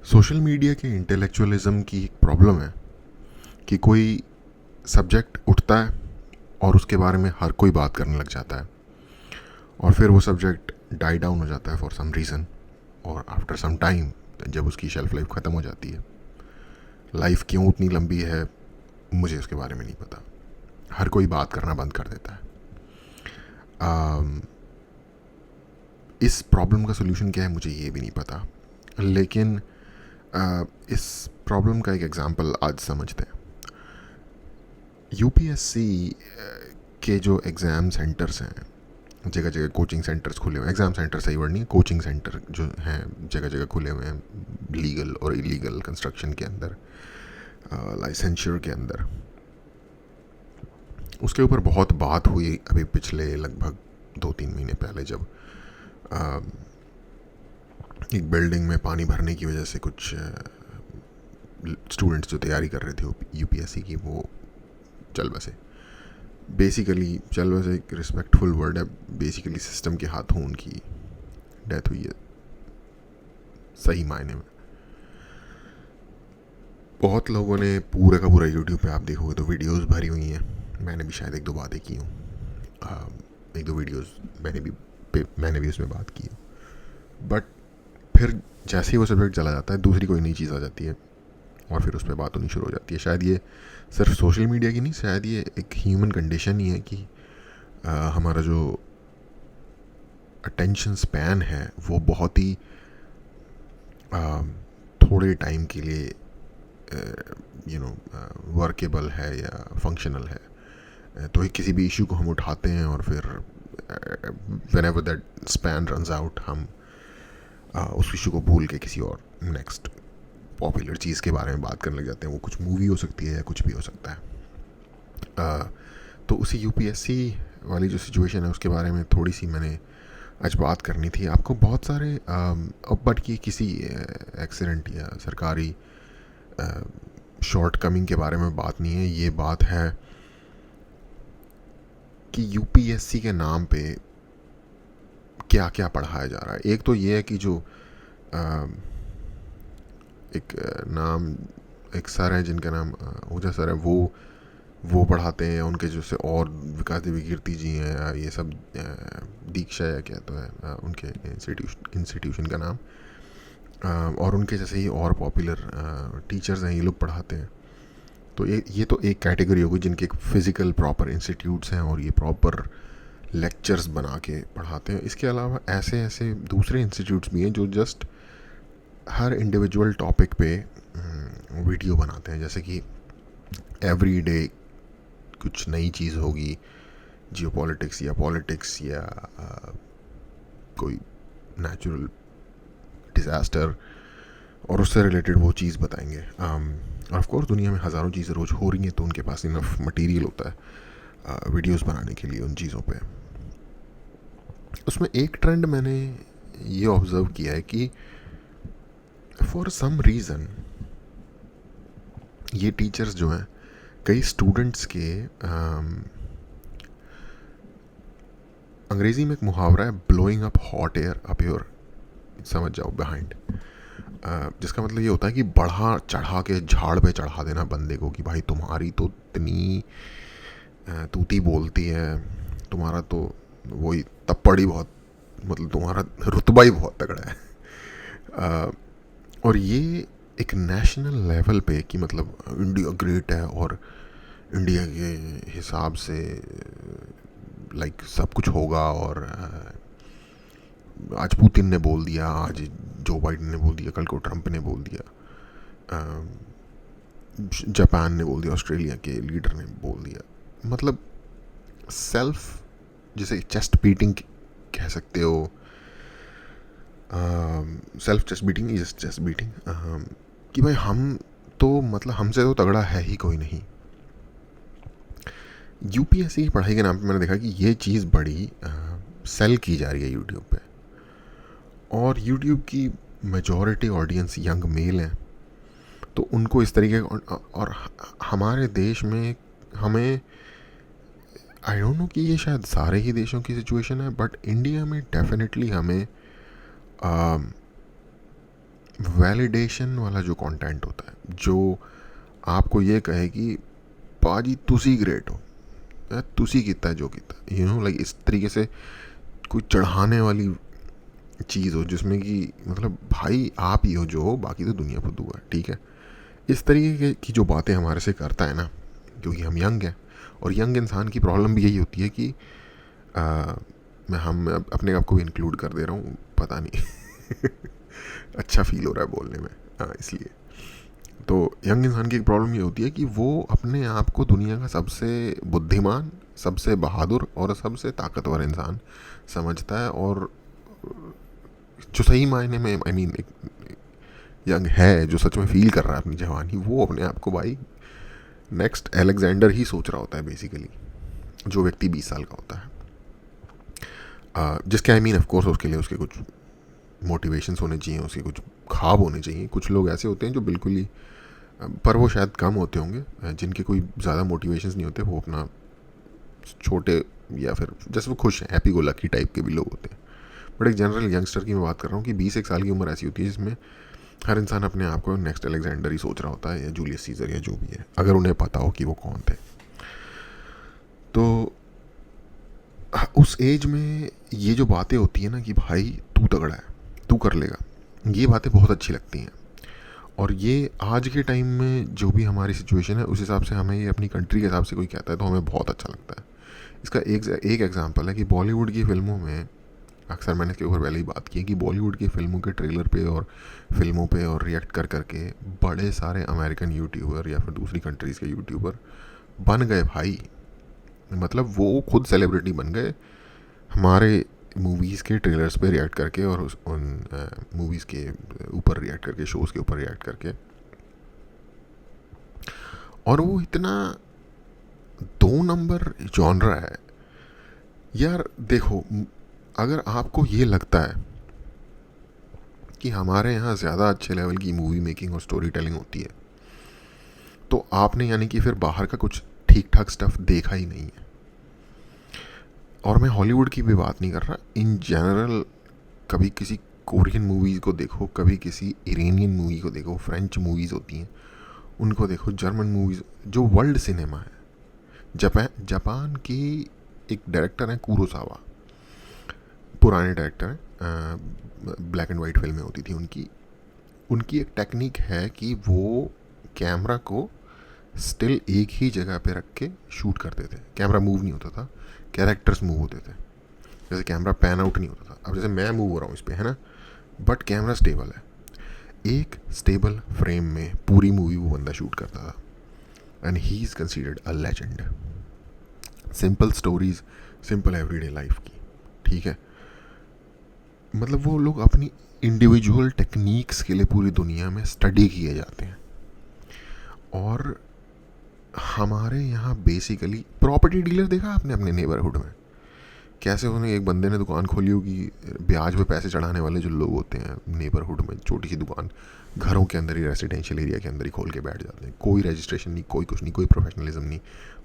Social media के intellectualism की एक प्रॉब्लम है कि कोई सब्जेक्ट उठता है और उसके बारे में हर कोई बात करने लग जाता है और फिर वो सब्जेक्ट डाई डाउन हो जाता है फॉर सम रीज़न। और आफ्टर सम टाइम जब उसकी शेल्फ लाइफ ख़त्म हो जाती है, लाइफ क्यों उतनी लंबी है मुझे उसके बारे में नहीं पता। हर कोई बात करना बंद कर देता है। इस प्रॉब्लम का सोल्यूशन क्या है मुझे ये भी नहीं पता, लेकिन इस प्रॉब्लम का एक एग्जांपल आज समझते हैं। यूपीएससी के जो एग्ज़ाम सेंटर्स हैं, जगह जगह कोचिंग सेंटर्स खुले हुए हैं। एग्ज़ाम सेंटर सही वर्ड नहीं है, कोचिंग सेंटर जो हैं जगह जगह खुले हुए हैं, लीगल और इलीगल कंस्ट्रक्शन के अंदर, लाइसेंश्योर के अंदर। उसके ऊपर बहुत बात हुई अभी पिछले लगभग 2-3 महीने पहले, जब एक बिल्डिंग में पानी भरने की वजह से कुछ स्टूडेंट्स जो तैयारी कर रहे थे यूपीएससी की वो चल बसे। बेसिकली चल बसे एक रिस्पेक्टफुल वर्ड है, बेसिकली सिस्टम के हाथों उनकी डेथ हुई है सही मायने में। बहुत लोगों ने पूरा का पूरा यूट्यूब पे आप देखोगे तो वीडियोस भरी हुई हैं। मैंने भी शायद 1-2 बातें की हूँ, 1-2 वीडियोस मैंने भी उसमें बात की है। बट फिर जैसे ही वो सब्जेक्ट चला जाता है दूसरी कोई नई चीज़ आ जाती है और फिर उस पर बात होनी शुरू हो जाती है। शायद ये सिर्फ सोशल मीडिया की नहीं, शायद ये एक ह्यूमन कंडीशन ही है कि हमारा जो अटेंशन स्पैन है वो बहुत ही थोड़े टाइम के लिए वर्केबल है या फंक्शनल है। तो किसी भी इशू को हम उठाते हैं और फिर when ever that span runs out हम उस इशू को भूल के किसी और नेक्स्ट पॉपुलर चीज़ के बारे में बात करने लग जाते हैं। वो कुछ मूवी हो सकती है या कुछ भी हो सकता है। तो उसी यूपीएससी वाली जो सिचुएशन है उसके बारे में थोड़ी सी मैंने आज बात करनी थी आपको। बहुत सारे बट ये किसी एक्सीडेंट या सरकारी शॉर्ट कमिंग के बारे में बात नहीं है। ये बात है कि यूपीएससी के नाम पे क्या क्या पढ़ाया जा रहा है। एक तो ये है कि जो एक नाम एक सर है जिनका नाम ओझा सर है, वो पढ़ाते हैं। उनके जैसे और विकास देवी कीर्ति जी हैं, ये सब दीक्षा या क्या तो है उनके इंस्टीट्यूशन का नाम, और उनके जैसे ही और पॉपुलर टीचर्स हैं, ये लोग पढ़ाते हैं। तो ये तो एक कैटेगरी होगी जिनके फिज़िकल प्रॉपर इंस्टीट्यूट्स हैं और ये प्रॉपर लेक्चर्स बना के पढ़ाते हैं। इसके अलावा ऐसे ऐसे दूसरे इंस्टीट्यूट्स भी हैं जो जस्ट हर इंडिविजुअल टॉपिक पे वीडियो बनाते हैं। जैसे कि एवरी डे कुछ नई चीज़ होगी, जियोपॉलिटिक्स या पॉलिटिक्स या कोई नेचुरल डिज़ास्टर, और उससे रिलेटेड वो चीज़ बताएंगे। और ऑफ कोर्स दुनिया में हज़ारों चीज़ें रोज़ हो रही हैं, तो उनके पास इनफ मटेरियल होता है वीडियोस बनाने के लिए उन चीज़ों पे। उसमें एक ट्रेंड मैंने ये ऑब्ज़र्व किया है कि फॉर सम रीज़न ये टीचर्स जो हैं कई स्टूडेंट्स के अंग्रेज़ी में एक मुहावरा है, blowing up hot air up your, समझ जाओ, बिहाइंड। जिसका मतलब ये होता है कि बढ़ा चढ़ा के झाड़ पे चढ़ा देना बंदे को कि भाई तुम्हारी तो इतनी तूती बोलती है, तुम्हारा तो वही तप्पड़ ही बहुत, मतलब तुम्हारा रुतबा ही बहुत तगड़ा है। और ये एक नेशनल लेवल पे कि मतलब इंडिया ग्रेट है और इंडिया के हिसाब से लाइक सब कुछ होगा, और आज पुतिन ने बोल दिया, आज जो बाइडन ने बोल दिया, कल को ट्रंप ने बोल दिया, जापान ने बोल दिया, ऑस्ट्रेलिया के लीडर ने बोल दिया। मतलब सेल्फ, जिसे चेस्ट बीटिंग कह सकते हो, self chest beating is chest beating, कि भाई हम तो मतलब हमसे तो तगड़ा है ही कोई नहीं। यूपीएससी की पढ़ाई के नाम पे मैंने देखा कि ये चीज़ बड़ी सेल की जा रही है यूट्यूब पे, और यूट्यूब की मेजॉरिटी ऑडियंस यंग मेल हैं। तो उनको इस तरीके और हमारे देश में हमें, आई डोंट नो कि ये शायद सारे ही देशों की सिचुएशन है, बट इंडिया में डेफिनेटली हमें वैलिडेशन वाला जो कंटेंट होता है, जो आपको ये कहे कि पाजी तुसी ग्रेट हो, तुसी कितना है जो कितना, यू नो लाइक इस तरीके से कोई चढ़ाने वाली चीज़ हो जिसमें कि मतलब भाई आप ही हो जो हो, बाकी तो दुनिया फुद्दू है, ठीक है। इस तरीके की जो बातें हमारे से करता है ना, क्योंकि हम यंग हैं, और यंग इंसान की प्रॉब्लम भी यही होती है कि हम अपने आप को भी इंक्लूड कर दे रहा हूँ, पता नहीं अच्छा फील हो रहा है बोलने में, इसलिए। तो यंग इंसान की एक प्रॉब्लम ये होती है कि वो अपने आप को दुनिया का सबसे बुद्धिमान, सबसे बहादुर और सबसे ताकतवर इंसान समझता है, और जो सही मायने में आई मीन एक यंग है, जो सच में फील कर रहा है अपनी जवानी, वो अपने आप को भाई नेक्स्ट एलेक्जेंडर ही सोच रहा होता है बेसिकली, जो व्यक्ति 20 साल का होता है। जिसके आई मीन ऑफ कोर्स उसके लिए उसके कुछ मोटिवेशंस होने चाहिए, उसके कुछ ख्वाब होने चाहिए। कुछ लोग ऐसे होते हैं जो बिल्कुल ही, पर वो शायद कम होते होंगे, जिनके कोई ज़्यादा मोटिवेशंस नहीं होते, वो अपना छोटे या फिर जैसे वो खुश हैं, हैप्पी गो लकी टाइप के भी लोग होते हैं। बट एक जनरल यंगस्टर की मैं बात कर रहा हूँ कि 21 साल की उम्र ऐसी होती है जिसमें हर इंसान अपने आप को नेक्स्ट अलेक्जेंडर ही सोच रहा होता है, या जूलियस सीजर या जो भी है, अगर उन्हें पता हो कि वो कौन थे। तो उस एज में ये जो बातें होती है ना कि भाई तू तगड़ा है, तू कर लेगा, ये बातें बहुत अच्छी लगती हैं। और ये आज के टाइम में जो भी हमारी सिचुएशन है उस हिसाब से हमें ये अपनी कंट्री के हिसाब से कोई कहता है तो हमें बहुत अच्छा लगता है। इसका एक एग्जांपल है कि बॉलीवुड की फिल्मों में, अक्सर मैंने इसके ऊपर पहले ही बात की है कि बॉलीवुड की फिल्मों के ट्रेलर पे और फिल्मों पे और रिएक्ट कर करके बड़े सारे अमेरिकन यूट्यूबर या फिर दूसरी कंट्रीज़ के यूट्यूबर बन गए भाई। मतलब वो खुद सेलिब्रिटी बन गए हमारे मूवीज़ के ट्रेलर्स पे रिएक्ट करके, और उन मूवीज़ के ऊपर रिएक्ट करके, शोज़ के ऊपर रिएक्ट करके। और वो इतना 2 नंबर जॉनरा है यार। देखो, अगर आपको ये लगता है कि हमारे यहाँ ज़्यादा अच्छे लेवल की मूवी मेकिंग और स्टोरी टेलिंग होती है, तो आपने यानी कि फिर बाहर का कुछ ठीक ठाक स्टफ़ देखा ही नहीं है। और मैं हॉलीवुड की भी बात नहीं कर रहा, इन जनरल कभी किसी कोरियन मूवीज़ को देखो, कभी किसी इरानियन मूवी को देखो, फ्रेंच मूवीज़ होती हैं उनको देखो, जर्मन मूवीज़, जो वर्ल्ड सिनेमा है। जापान की एक डायरेक्टर हैं कुरोसावा, पुराने डायरेक्टर हैं, ब्लैक एंड वाइट फिल्में होती थी उनकी एक टेक्निक है कि वो कैमरा को स्टिल एक ही जगह पे रख के शूट करते थे। कैमरा मूव नहीं होता था, कैरेक्टर्स मूव होते थे। जैसे कैमरा पैन आउट नहीं होता था, अब जैसे मैं मूव हो रहा हूँ इस पर, है ना, बट कैमरा स्टेबल है। एक स्टेबल फ्रेम में पूरी मूवी वो बंदा शूट करता था, and he is considered a legend. Simple stories, simple everyday life की, ठीक है। मतलब वो लोग अपनी इंडिविजुअल टेक्निक्स के लिए पूरी दुनिया में स्टडी किए जाते हैं। और हमारे यहाँ बेसिकली प्रॉपर्टी डीलर देखा आपने अपने नेबरहुड में, कैसे उन्हें एक बंदे ने दुकान खोली होगी, ब्याज पे पैसे चढ़ाने वाले जो लोग होते हैं नेबरहुड में, छोटी सी दुकान घरों के अंदर ही, रेसिडेंशियल एरिया के अंदर ही खोल के बैठ जाते हैं। कोई रजिस्ट्रेशन नहीं, कोई कुछ नहीं, कोई प्रोफेशनलिज्म नहीं।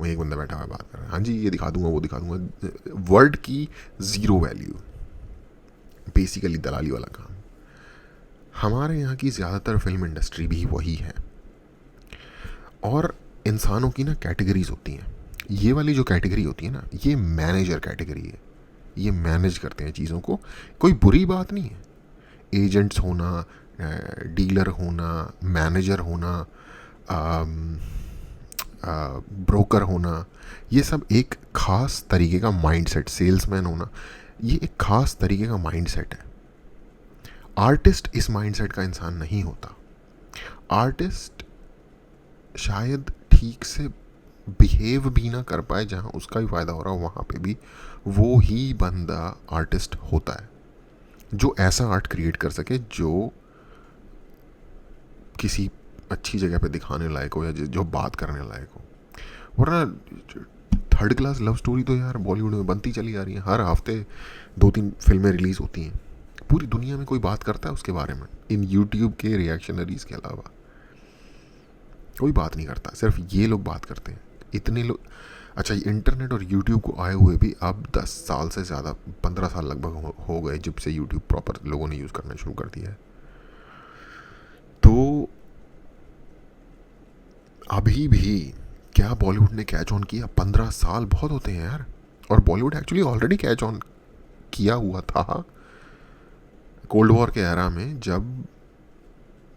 वहीं एक बंदा बैठा हुआ बात कर रहा है, हाँ जी ये दिखा दूंगा वो दिखा दूंगा, वर्ड की ज़ीरो वैल्यू, बेसिकली दलाली वाला काम। हमारे यहाँ की ज़्यादातर फिल्म इंडस्ट्री भी वही है। और इंसानों की ना कैटेगरीज होती हैं, ये वाली जो कैटेगरी होती है ना, ये मैनेजर कैटेगरी है। ये मैनेज करते हैं चीज़ों को, कोई बुरी बात नहीं है। एजेंट्स होना, डीलर होना, मैनेजर होना, ब्रोकर होना, ये सब एक ख़ास तरीके का माइंडसेट, सेल्समैन होना, ये एक ख़ास तरीके का माइंडसेट है। आर्टिस्ट इस माइंडसेट का इंसान नहीं होता। आर्टिस्ट शायद ठीक से बिहेव भी ना कर पाए, जहाँ उसका भी फ़ायदा हो रहा हो वहाँ पे भी वो ही बंदा आर्टिस्ट होता है, जो ऐसा आर्ट क्रिएट कर सके जो किसी अच्छी जगह पे दिखाने लायक हो, या जो बात करने लायक हो। वरना थर्ड क्लास लव स्टोरी तो यार बॉलीवुड में बनती चली जा रही है। हर हफ्ते 2-3 फिल्में रिलीज़ होती हैं। पूरी दुनिया में कोई बात करता है उसके बारे में, इन यूट्यूब के रिएक्शनरीज़ के अलावा कोई बात नहीं करता, सिर्फ ये लोग बात करते हैं। इतने लोग, अच्छा इंटरनेट और यूट्यूब को आए हुए भी अब 10 साल से ज़्यादा, 15 साल लगभग हो गए जब से यूट्यूब प्रॉपर लोगों ने यूज़ करना शुरू कर दिया है। तो अभी भी क्या बॉलीवुड ने कैच ऑन किया? 15 साल बहुत होते हैं यार। और Bollywood actually already catch on किया हुआ था कोल्ड वॉर के एरा में, जब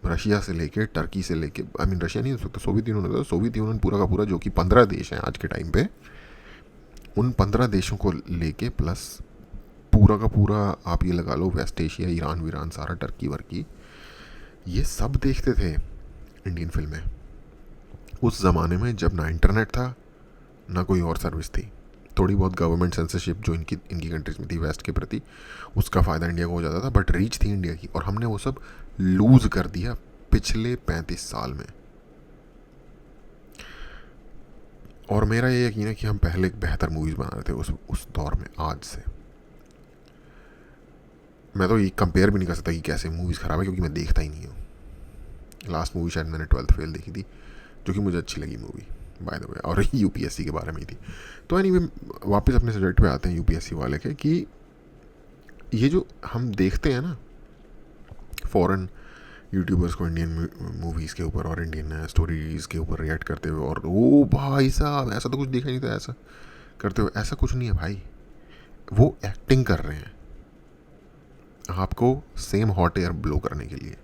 रशिया से लेके, टर्की से लेके, आई मीन रशिया नहीं हो सकता, सोवियत यूनियन होता, सोवियत यूनियन पूरा का पूरा, जो कि 15 देश हैं आज के टाइम पे, उन 15 देशों को लेके प्लस पूरा का पूरा आप ये लगा लो वेस्ट एशिया, ईरान वीरान सारा, टर्की वर्की, ये सब देखते थे इंडियन फिल्में उस ज़माने में, जब ना इंटरनेट था ना कोई और सर्विस थी। थोड़ी बहुत गवर्नमेंट सेंसरशिप जो इनकी कंट्रीज में थी वेस्ट के प्रति, उसका फ़ायदा इंडिया को हो जाता था, बट रीच थी इंडिया की, और हमने वो सब लूज़ कर दिया पिछले 35 साल में। और मेरा ये यकीन है कि हम पहले बेहतर मूवीज़ बना रहे थे उस दौर में आज से। मैं तो ये कंपेयर भी नहीं कर सकता कि कैसे मूवीज़ ख़राब है, क्योंकि मैं देखता ही नहीं हूँ। लास्ट मूवी शायद मैंने 12th फेल देखी थी, जो कि मुझे अच्छी लगी मूवी बाय द वे, और यूपीएससी के बारे में ही थी। तो एनीवे वापस अपने सब्जेक्ट पे आते हैं यूपीएससी वाले के, कि ये जो हम देखते हैं ना फॉरेन यूट्यूबर्स को इंडियन मूवीज़ के ऊपर और इंडियन स्टोरीज़ के ऊपर रिएक्ट करते हुए, और ओ भाई साहब ऐसा तो कुछ देखा नहीं था, ऐसा करते हुए, ऐसा कुछ नहीं है भाई, वो एक्टिंग कर रहे हैं आपको सेम हॉट एयर ब्लो करने के लिए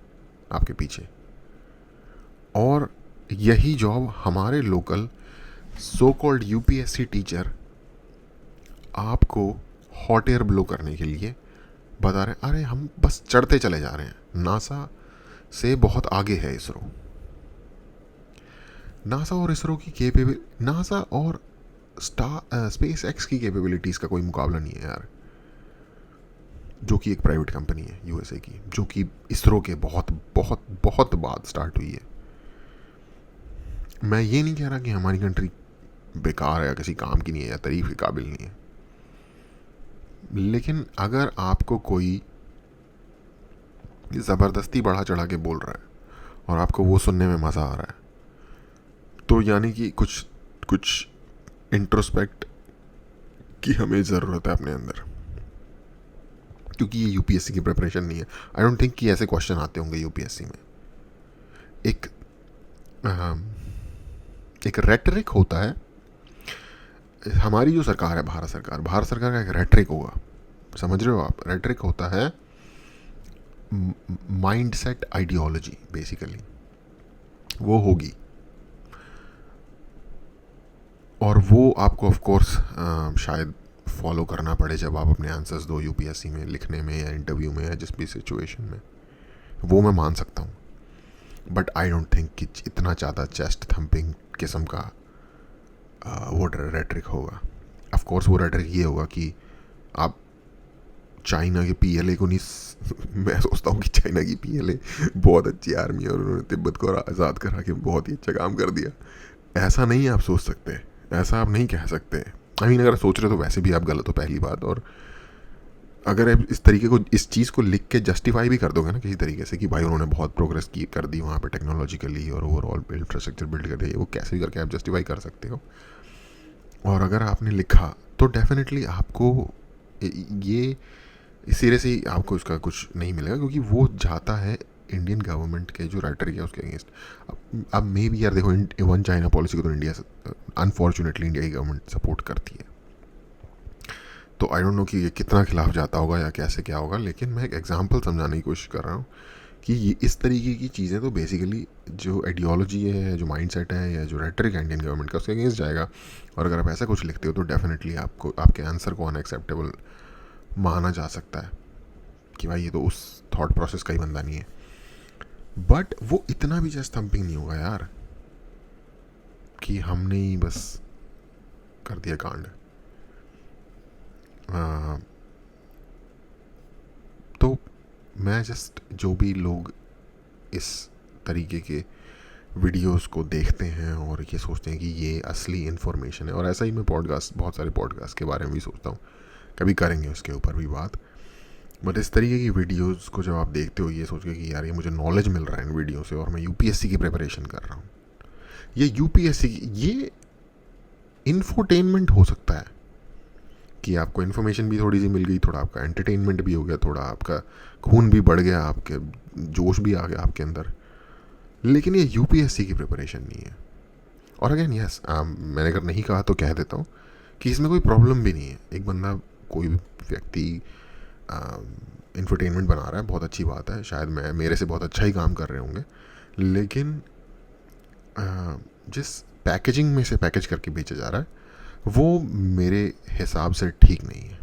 आपके पीछे। और यही जॉब हमारे local so called UPSC teacher आपको हॉट एयर ब्लो करने के लिए बता रहे हैं। अरे हम बस चढ़ते चले जा रहे हैं, नासा से बहुत आगे है इसरो। नासा और इसरो की नासा और स्पेस एक्स की कैपेबिलिटीज़ का कोई मुकाबला नहीं है यार, जो कि एक प्राइवेट कंपनी है यूएसए की, जो कि इसरो के बहुत बहुत बहुत बाद स्टार्ट हुई है। मैं ये नहीं कह रहा कि हमारी कंट्री बेकार है या किसी काम की नहीं है या तारीफ के काबिल नहीं है, लेकिन अगर आपको कोई ज़बरदस्ती बढ़ा चढ़ा के बोल रहा है और आपको वो सुनने में मज़ा आ रहा है, तो यानी कि कुछ इंट्रोस्पेक्ट की हमें ज़रूरत है अपने अंदर, क्योंकि ये यूपीएससी की प्रिपरेशन नहीं है। आई डोंट थिंक कि ऐसे क्वेश्चन आते होंगे यूपीएससी में। एक रेटरिक होता है, हमारी जो सरकार है भारत सरकार का एक रेटरिक होगा, समझ रहे हो आप? रेटरिक होता है माइंडसेट आइडियोलॉजी, बेसिकली वो होगी, और वो आपको ऑफ कोर्स शायद फॉलो करना पड़े जब आप अपने आंसर्स दो यूपीएससी में, लिखने में या इंटरव्यू में या जिस भी सिचुएशन में, वो मैं मान सकता हूँ। बट आई डोंट थिंक कि इतना ज़्यादा चेस्ट थम्पिंग किस्म का वो रेटरिक होगा। ऑफ कोर्स वो रेटरिक ये होगा कि आप चाइना के पीएलए को नहीं मैं सोचता हूँ कि चाइना की पीएलए बहुत अच्छी आर्मी है और उन्होंने तिब्बत को आज़ाद करा के बहुत ही अच्छा काम कर दिया, ऐसा नहीं आप सोच सकते, ऐसा आप नहीं कह सकते। आई मीन अगर सोच रहे हो तो वैसे भी आप गलत हो, पहली बात। और अगर आप इस तरीके को, इस चीज़ को लिख के जस्टिफाई भी कर दोगे ना किसी तरीके से कि भाई उन्होंने बहुत प्रोग्रेस की कर दी वहाँ पे टेक्नोलॉजिकली और ओवरऑल इंफ्रास्ट्रक्चर बिल्ड कर दिया, वो कैसे भी करके आप जस्टिफाई कर सकते हो। और अगर आपने लिखा तो डेफिनेटली आपको ये सिरे से ही आपको इसका कुछ नहीं मिलेगा, क्योंकि वो जाता है इंडियन गवर्नमेंट के जो राइटर है उसके अगेंस्ट। अब मे बी यार देखो, वन चाइना पॉलिसी को तो इंडिया अनफॉर्चुनेटली इंडिया की गवर्नमेंट सपोर्ट करती है, तो आई डोंट नो कि ये कितना खिलाफ जाता होगा या कैसे क्या होगा, लेकिन मैं एक एग्जांपल समझाने की कोशिश कर रहा हूँ कि ये इस तरीके की चीज़ें तो बेसिकली जो आइडियोलॉजी है, जो माइंडसेट है या जो रेटरिक है इंडियन गवर्नमेंट का, उसके अगेंस्ट जाएगा। और अगर आप ऐसा कुछ लिखते हो तो डेफिनेटली आपको आपके आंसर को अनएक्सेप्टेबल माना जा सकता है कि भाई ये तो उस थॉट प्रोसेस का ही बंदा नहीं है। बट वो इतना भी जस्ट थम्पिंग नहीं होगा यार कि हमने ही बस कर दिया कांड। तो मैं जस्ट, जो भी लोग इस तरीके के वीडियोस को देखते हैं और ये सोचते हैं कि ये असली इन्फॉर्मेशन है, और ऐसा ही मैं बहुत सारे पॉडकास्ट के बारे में भी सोचता हूँ, कभी करेंगे उसके ऊपर भी बात। बट इस तरीके की वीडियोस को जब आप देखते हो ये सोच के कि यार ये मुझे नॉलेज मिल रहा है इन वीडियो से और मैं यूपीएससी की प्रिपरेशन कर रहा हूँ, ये यूपीएससी की ये इन्फोटेनमेंट हो सकता है कि आपको इन्फॉर्मेशन भी थोड़ी सी मिल गई, थोड़ा आपका एंटरटेनमेंट भी हो गया, थोड़ा आपका खून भी बढ़ गया, आपके जोश भी आ गया आपके अंदर, लेकिन ये यूपीएससी की प्रिपरेशन नहीं है। और अगेन यस, मैंने अगर नहीं कहा तो कह देता हूँ कि इसमें कोई प्रॉब्लम भी नहीं है। एक बंदा, कोई भी व्यक्ति इंफरटेनमेंट बना रहा है, बहुत अच्छी बात है, शायद मैं मेरे से बहुत अच्छा ही काम कर रहे होंगे, लेकिन जिस पैकेजिंग में से पैकेज करके बेचा जा रहा है वो मेरे हिसाब से ठीक नहीं है।